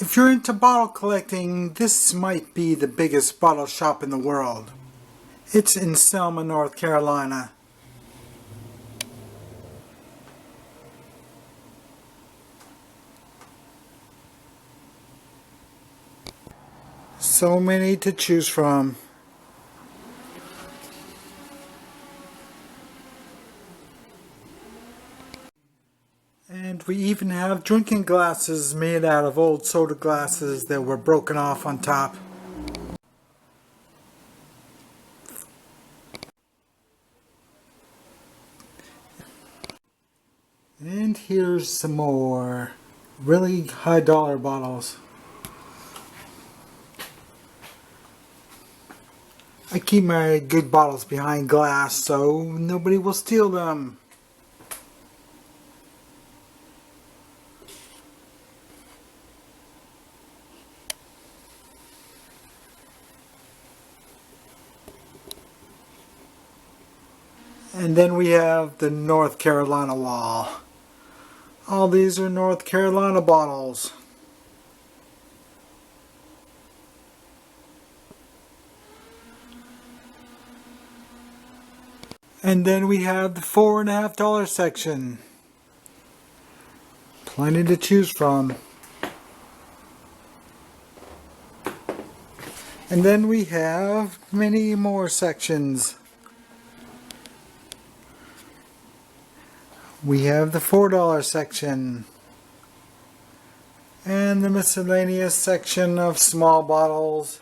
If you're into bottle collecting, this might be the biggest bottle shop in the world. It's in Selma, North Carolina. So many to choose from. And we even have drinking glasses made out of old soda glasses that were broken off on top. And here's some more really high dollar bottles. I keep my good bottles behind glass so nobody will steal them. And then we have the North Carolina wall. All these are North Carolina bottles. And then we have the $4.50 section. Plenty to choose from. And then we have many more sections. We have the $4 section. And the miscellaneous section of small bottles.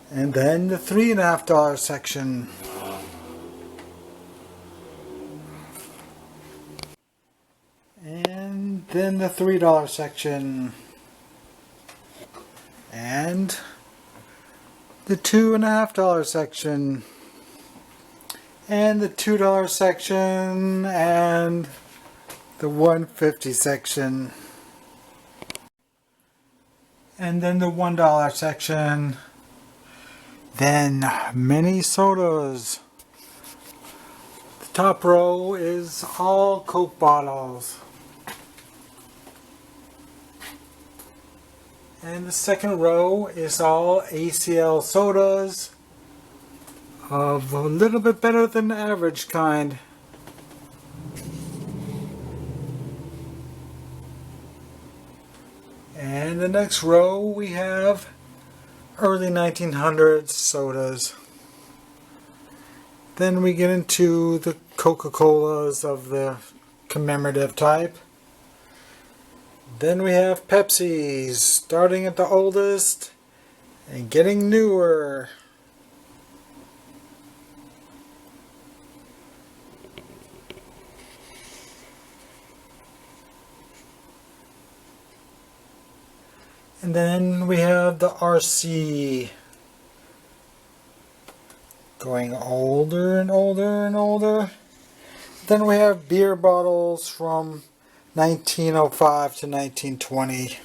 And then the $3.50 section. And then the $3 section. And the $2.50 section. And the $2 section. And the $1.50 section. And then the $1 section. Then many sodas. The top row is all Coke bottles. And the second row is all ACL sodas of a little bit better than the average kind. And the next row we have early 1900s sodas. Then we get into the Coca-Colas of the commemorative type. Then we have Pepsis, starting at the oldest and getting newer. And then we have the RC, going older and older and older. Then we have beer bottles from 1905 to 1920.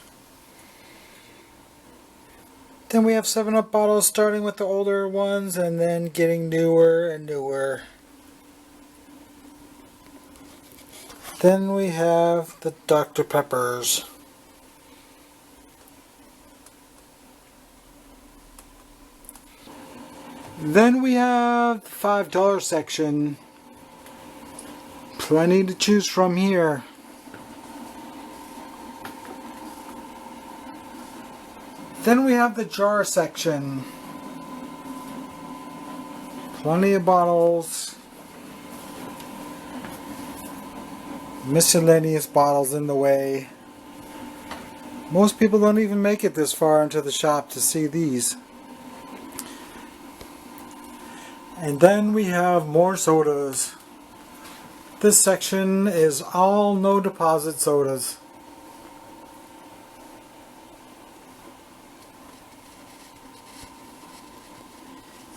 Then we have 7-Up bottles starting with the older ones and then getting newer and newer. Then we have the Dr. Peppers. Then we have the $5 section. Plenty to choose from here. Then we have the jar section. Plenty of bottles. Miscellaneous bottles in the way. Most people don't even make it this far into the shop to see these. And then we have more sodas. This section is all no deposit sodas.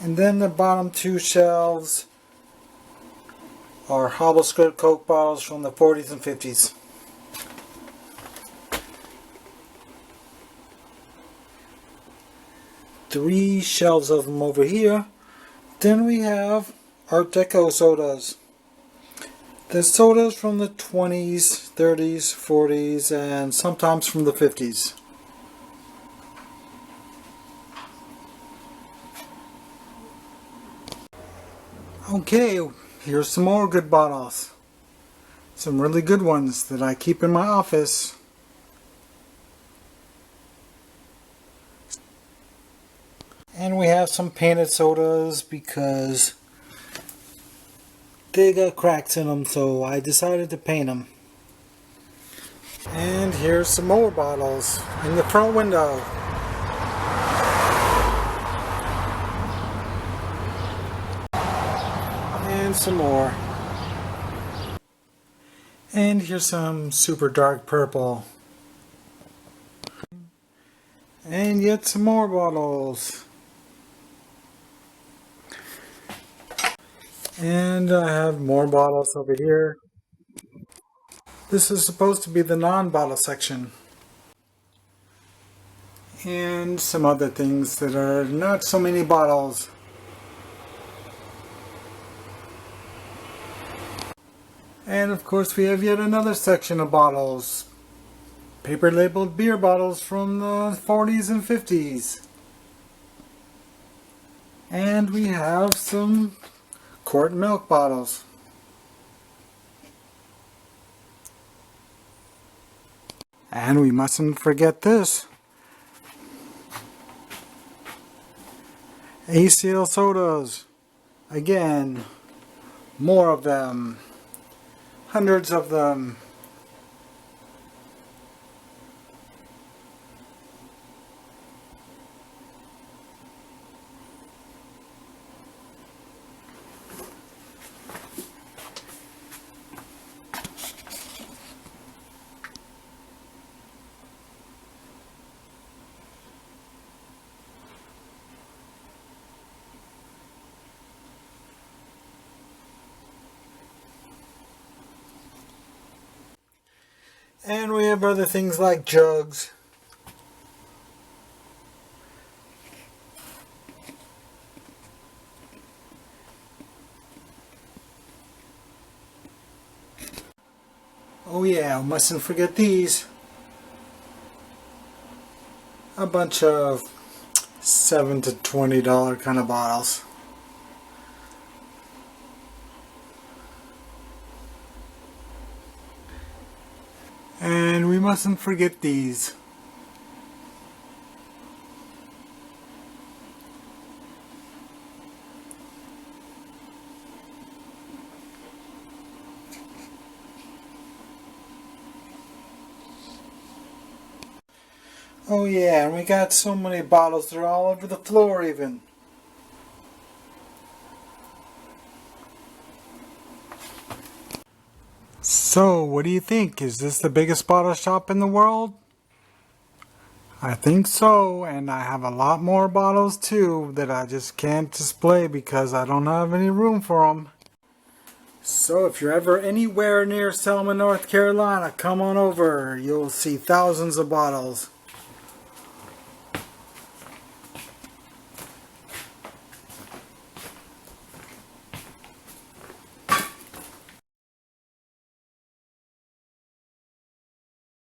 And then the bottom two shelves are hobble skirt Coke bottles from the 40s and 50s. Three shelves of them over here. Then we have Art Deco sodas. The sodas from the 20s, 30s, 40s, and sometimes from the 50s. Okay, here's some more good bottles. Some really good ones that I keep in my office. And we have some painted sodas because they got cracks in them, so I decided to paint them. And here's some more bottles in the front window. And some more. And here's some super dark purple. And yet some more bottles. And I have more bottles over here. This is supposed to be the non-bottle section. And some other things that are not so many bottles. And of course we have yet another section of bottles. Paper labeled beer bottles from the 40s and 50s. And we have some quart milk bottles. And we mustn't forget this. ACL sodas. Again, more of them. Hundreds of them. And we have other things like jugs. Oh yeah, mustn't forget these. A bunch of $7 to $20 kind of bottles. And we mustn't forget these. Oh yeah, and we got so many bottles, they're all over the floor even. So, what do you think? Is this the biggest bottle shop in the world? I think so, and I have a lot more bottles too that I just can't display because I don't have any room for them. So if you're ever anywhere near Selma, North Carolina, come on over. You'll see thousands of bottles.